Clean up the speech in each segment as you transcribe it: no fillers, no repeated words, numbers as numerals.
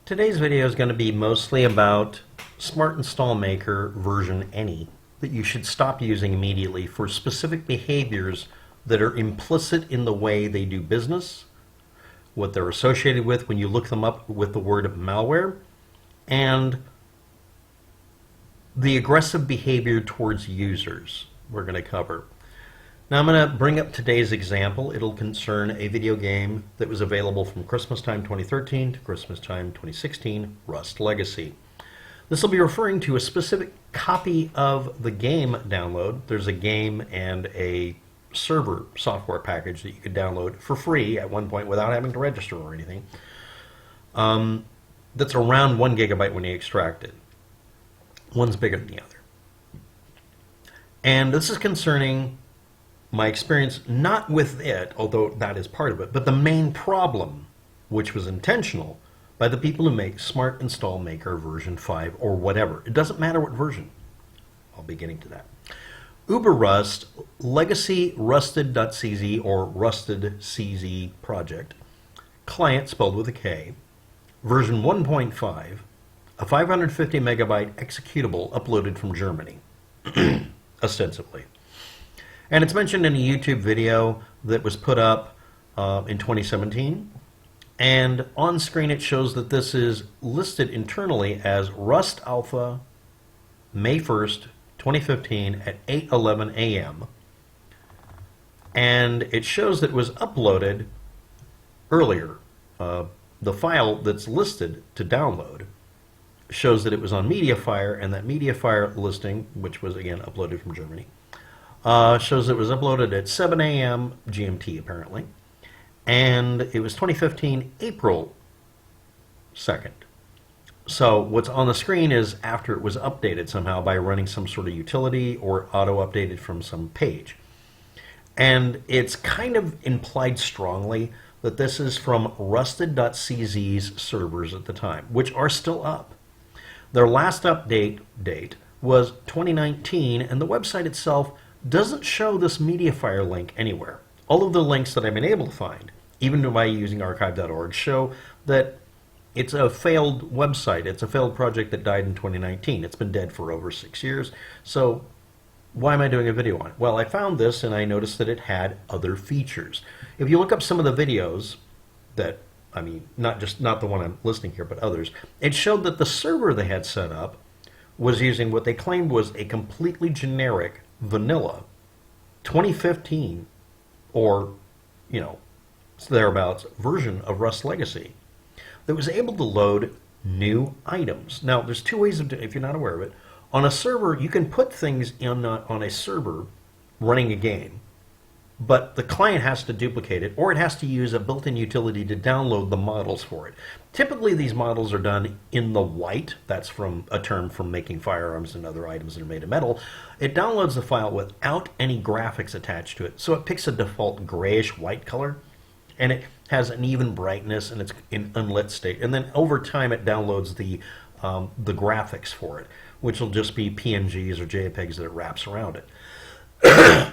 Today's video is going to be mostly about Smart Install Maker version any that you should stop using immediately for specific behaviors that are implicit in the way they do business, what they're associated with when you look them up with the word malware, and the aggressive behavior towards users we're going to cover. Now I'm going to bring up today's example. It'll concern a video game that was available from Christmas time 2013 to Christmas time 2016, Rust Legacy. This will be referring to a specific copy of the game download. There's a game and a server software package that you could download for free at one point without having to register or anything. That's around 1 gigabyte when you extract it. One's bigger than the other. And this is concerning my experience, not with it, although that is part of it, but the main problem, which was intentional by the people who make Smart Install Maker version 5 or whatever. It doesn't matter what version. I'll be getting to that. Uber-Rust, legacy.rusted.cz or rusted.cz project, client spelled with a K, version 1.5, a 550 megabyte executable uploaded from Germany, ostensibly. And it's mentioned in a YouTube video that was put up in 2017. And on screen it shows that this is listed internally as rust.alpha, May 1st, 2015 at 8:11 a.m. And it shows that it was uploaded earlier. The file that's listed to download shows that it was on MediaFire, and that MediaFire listing, which was again uploaded from Germany, shows it was uploaded at 7 a.m. GMT apparently, and it was 2015 April 2nd. So what's on the screen is after it was updated somehow by running some sort of utility or auto-updated from some page. And it's kind of implied strongly that this is from rusted.cz's servers at the time, which are still up. Their last update date was 2019, and the website itself doesn't show this MediaFire link anywhere. All of the links that I've been able to find, even by using archive.org, show that it's a failed website. It's a failed project that died in 2019. It's been dead for over 6 years. So why am I doing a video on it? Well, I found this and I noticed that it had other features. If you look up some of the videos that, I mean, not the one I'm listing here, but others, it showed that the server they had set up was using what they claimed was a completely generic vanilla 2015 or, you know, thereabouts version of Rust Legacy that was able to load new items. Now, there's two ways of doing it, if you're not aware of it. On a server, you can put things in on a server running a game, but the client has to duplicate it, or it has to use a built-in utility to download the models for it. Typically, these models are done in the white. That's from a term from making firearms and other items that are made of metal. It downloads the file without any graphics attached to it, so it picks a default grayish white color, and it has an even brightness, and it's in unlit state. And then over time, it downloads the graphics for it, which will just be PNGs or JPEGs that it wraps around it.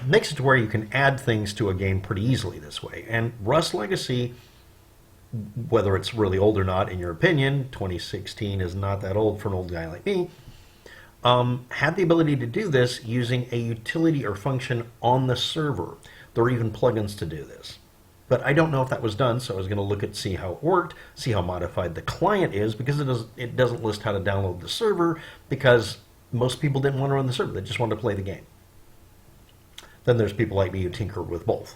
Makes it to where you can add things to a game pretty easily this way. And Rust Legacy, whether it's really old or not, in your opinion, 2016 is not that old for an old guy like me, had the ability to do this using a utility or function on the server. There are even plugins to do this. But I don't know if that was done, so I was going to look at see how it worked, see how modified the client is, because it doesn't list how to download the server, because most people didn't want to run the server. They just wanted to play the game. Then there's people like me who tinker with both.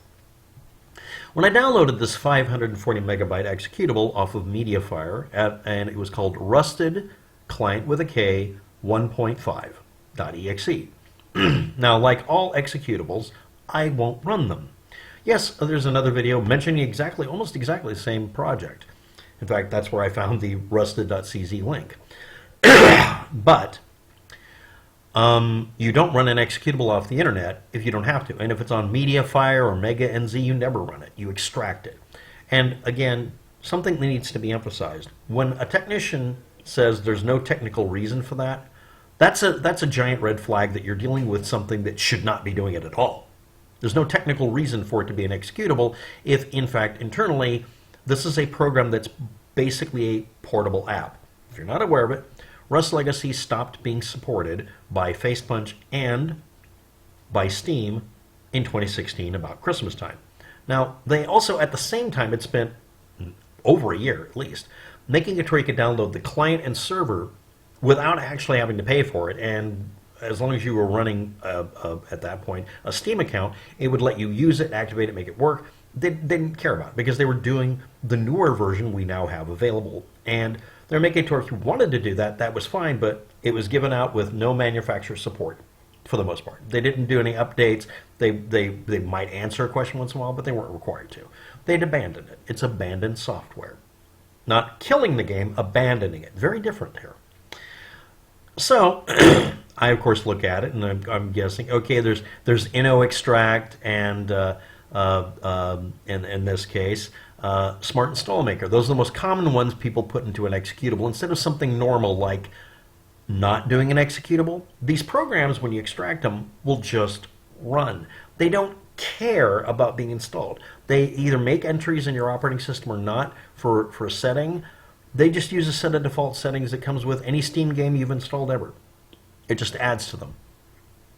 When I downloaded this 540 megabyte executable off of MediaFire, and it was called Rusted Client with a K 1.5.exe. Now, like all executables, I won't run them. Yes, there's another video mentioning almost exactly the same project. In fact, that's where I found the rusted.cz link. But you don't run an executable off the internet if you don't have to. And if it's on MediaFire or Mega NZ, you never run it. You extract it. And again, something that needs to be emphasized. When a technician says there's no technical reason for that, that's a giant red flag that you're dealing with something that should not be doing it at all. There's no technical reason for it to be an executable if, in fact, internally, this is a program that's basically a portable app. If you're not aware of it, Rust Legacy stopped being supported by Facepunch and by Steam in 2016, about Christmas time. Now, they also, at the same time, had spent over a year at least, making it to where you could download the client and server without actually having to pay for it. And as long as you were running, at that point, a Steam account, it would let you use it, activate it, make it work. They didn't care about it because they were doing the newer version we now have available. And they're making it to where if you wanted to do that, that was fine, but it was given out with no manufacturer support for the most part. They didn't do any updates. They might answer a question once in a while, but they weren't required to. They'd abandoned it. It's abandoned software. Not killing the game, abandoning it. Very different here. So, I of course look at it and I'm guessing, okay, there's inno-extract and in this case, smart install maker. Those are the most common ones people put into an executable instead of something normal like not doing an executable. These programs, when you extract them, will just run. They don't care about being installed. They either make entries in your operating system or not for a setting. They just use a set of default settings that comes with any Steam game you've installed ever. It just adds to them.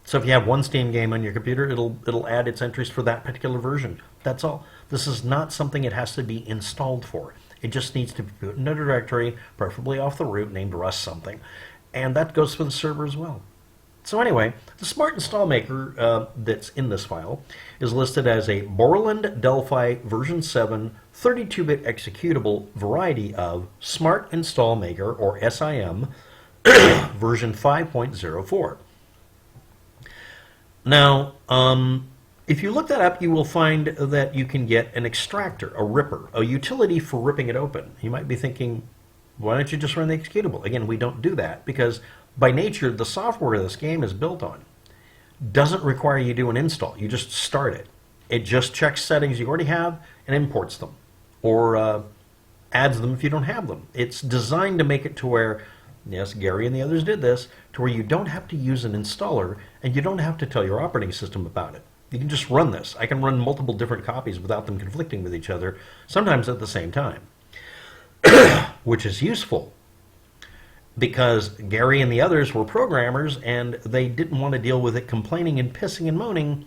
So if you have one Steam game on your computer, it'll add its entries for that particular version. That's all. This is not something it has to be installed for. It just needs to be put in a directory, preferably off the root, named Rust something. And that goes for the server as well. So anyway, the smart install maker that's in this file is listed as a Borland Delphi version 7 32-bit executable variety of smart install maker, or SIM, version 5.04. Now, if you look that up, you will find that you can get an extractor, a ripper, a utility for ripping it open. You might be thinking, why don't you just run the executable? Again, we don't do that because by nature, the software this game is built on doesn't require you to do an install. You just start it. It just checks settings you already have and imports them, or adds them if you don't have them. It's designed to make it to where, yes, Gary and the others did this, to where you don't have to use an installer and you don't have to tell your operating system about it. You can just run this. I can run multiple different copies without them conflicting with each other, sometimes at the same time, which is useful because Gary and the others were programmers and they didn't want to deal with it complaining and pissing and moaning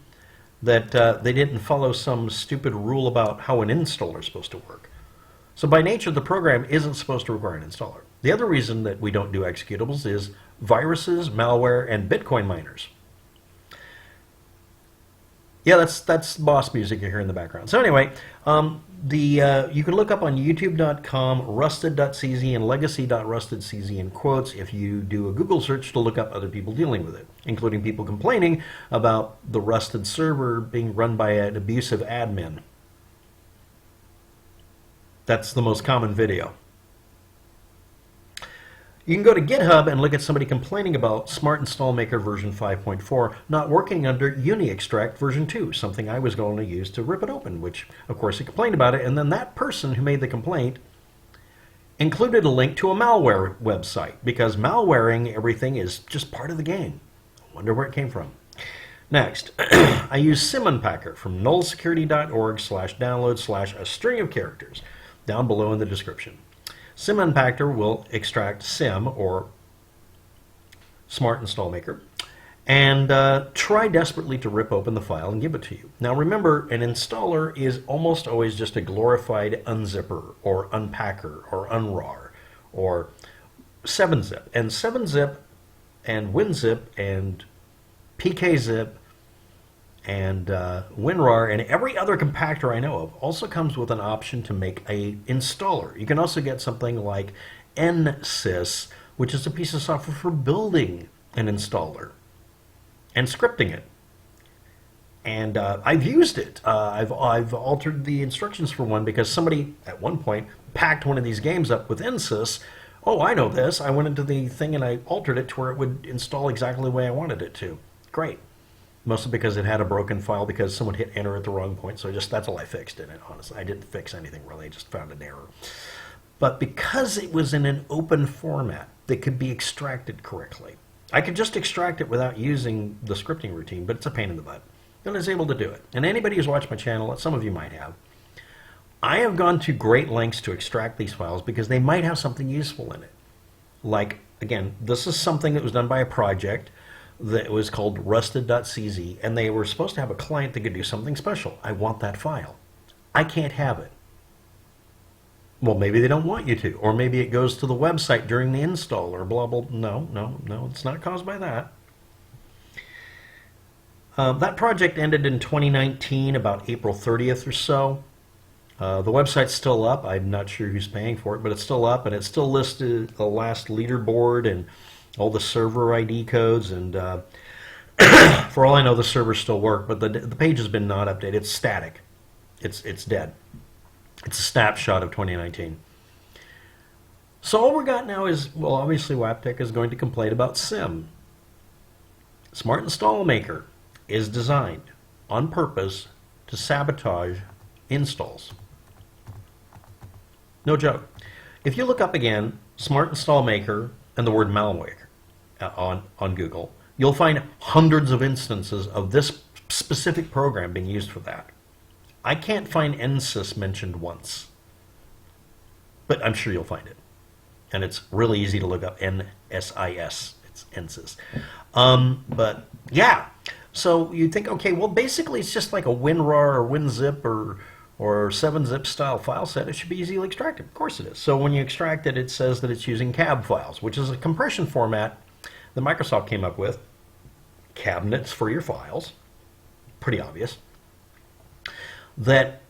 that they didn't follow some stupid rule about how an installer is supposed to work. So by nature, the program isn't supposed to require an installer. The other reason that we don't do executables is viruses, malware, and Bitcoin miners. Yeah, that's boss music you hear in the background. So anyway, you can look up on youtube.com rusted.cz and legacy.rusted.cz in quotes if you do a Google search to look up other people dealing with it, including people complaining about the rusted server being run by an abusive admin. That's the most common video. You can go to GitHub and look at somebody complaining about Smart Install Maker version 5.4 not working under uni-extract version 2, something I was going to use to rip it open, which, of course, he complained about it. And then that person who made the complaint included a link to a malware website, because malwaring everything is just part of the game. I wonder where it came from. Next, I use SimUnpacker from nullsecurity.org/download/a string of characters down below in the description. SimUnpacker will extract SIM, or Smart Install Maker, and try desperately to rip open the file and give it to you. Now remember, an installer is almost always just a glorified unzipper, or unpacker, or unrar, or 7-zip. And 7-zip, and WinZip, and PKZip, and WinRAR, and every other compactor I know of also comes with an option to make a installer. You can also get something like NSys, which is a piece of software for building an installer and scripting it. And I've used it. I've altered the instructions for one because somebody at one point packed one of these games up with NSys. Oh, I know this. I went into the thing and I altered it to where it would install exactly the way I wanted it to. Great. Mostly because it had a broken file because someone hit enter at the wrong point. So that's all I fixed in it, honestly. I didn't fix anything really. I just found an error. But because it was in an open format that could be extracted correctly, I could just extract it without using the scripting routine, but it's a pain in the butt. And I was able to do it. And anybody who's watched my channel, some of you might have, I have gone to great lengths to extract these files because they might have something useful in it. Like, again, this is something that was done by a project that was called rusted.cz, and they were supposed to have a client that could do something special. I want that file. I can't have it. Well, maybe they don't want you to, or maybe it goes to the website during the install, or blah, blah. No, it's not caused by that. That project ended in 2019, about April 30th or so. The website's still up. I'm not sure who's paying for it, but it's still up, and it's still listed the last leaderboard and all the server ID codes, and for all I know, the servers still work, but the page has been not updated. It's static. It's dead. It's a snapshot of 2019. So all we got now is, well, obviously Waptec is going to complain about SIM. Smart Install Maker is designed on purpose to sabotage installs. No joke. If you look up again, Smart Install Maker and the word malware on Google, you'll find hundreds of instances of this specific program being used for that. I can't find NSYS mentioned once, but I'm sure you'll find it. And it's really easy to look up NSIS. It's NSYS. But yeah, so you think, okay, well, basically it's just like a WinRAR or WinZip or 7-zip style file set. It should be easily extracted. Of course it is. So when you extract it, it says that it's using cab files, which is a compression format that Microsoft came up with. Cabinets for your files. Pretty obvious. That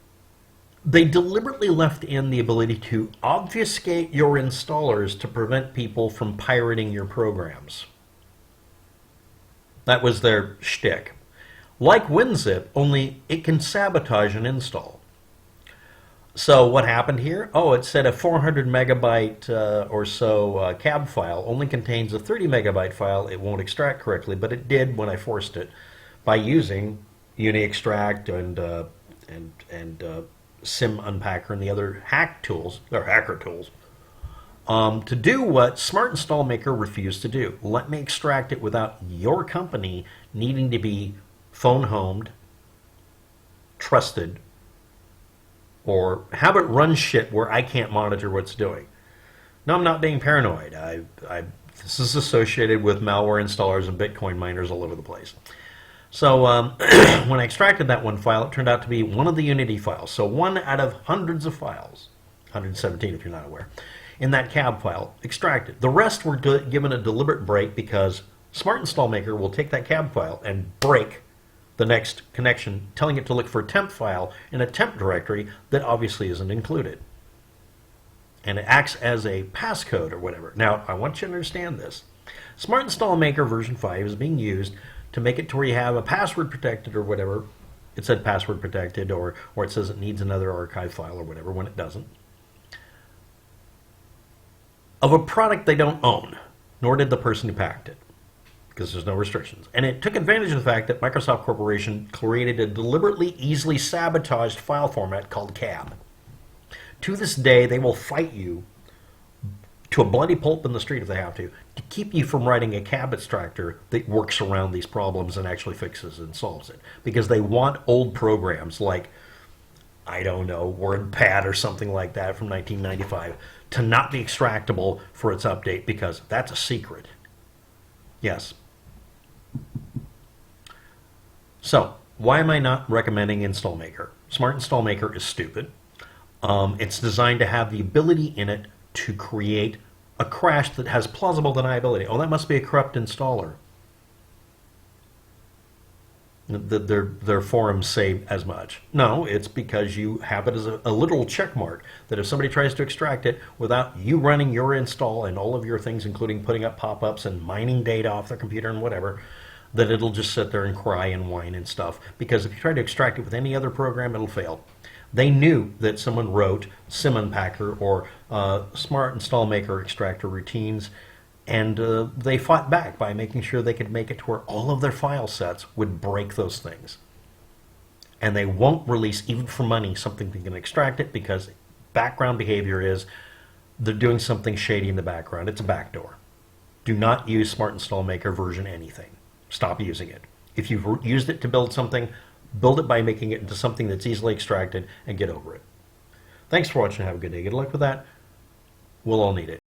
they deliberately left in the ability to obfuscate your installers to prevent people from pirating your programs. That was their shtick. Like WinZip, only it can sabotage an install. So what happened here? Oh, it said a 400 megabyte or so cab file only contains a 30 megabyte file. It won't extract correctly, but it did when I forced it by using UniExtract and SIM Unpacker and the other hack tools, or hacker tools, to do what Smart Install Maker refused to do. Let me extract it without your company needing to be phone-homed, trusted, or have it run shit where I can't monitor what's doing. No, I'm not being paranoid. This is associated with malware installers and Bitcoin miners all over the place. So when I extracted that one file, it turned out to be one of the Unity files. So one out of hundreds of files, 117 if you're not aware, in that cab file extracted. The rest were given a deliberate break because Smart Install Maker will take that cab file and break the next connection, telling it to look for a temp file in a temp directory that obviously isn't included. And it acts as a passcode or whatever. Now, I want you to understand this. Smart Install Maker version 5 is being used to make it to where you have a password protected or whatever. It said password protected, or it says it needs another archive file or whatever when it doesn't, of a product they don't own, nor did the person who packed it, because there's no restrictions. And it took advantage of the fact that Microsoft Corporation created a deliberately easily sabotaged file format called cab. To this day, they will fight you to a bloody pulp in the street if they have to keep you from writing a cab extractor that works around these problems and actually fixes and solves it. Because they want old programs like, I don't know, WordPad or something like that from 1995 to not be extractable for its update, because that's a secret. Yes. So, why am I not recommending Install Maker? Smart Install Maker is stupid. It's designed to have the ability in it to create a crash that has plausible deniability. Oh, that must be a corrupt installer. Their forums say as much. No, it's because you have it as a literal check mark that if somebody tries to extract it without you running your install and all of your things, including putting up pop-ups and mining data off their computer and whatever, that it'll just sit there and cry and whine and stuff. Because if you try to extract it with any other program, it'll fail. They knew that someone wrote SIM Unpacker or Smart Install Maker extractor routines, and they fought back by making sure they could make it to where all of their file sets would break those things. And they won't release, even for money, something that can extract it, because background behavior is they're doing something shady in the background. It's a backdoor. Do not use Smart Install Maker version anything. Stop using it. If you've used it to build something, build it by making it into something that's easily extracted and get over it. Thanks for watching. Have a good day. Good luck with that. We'll all need it.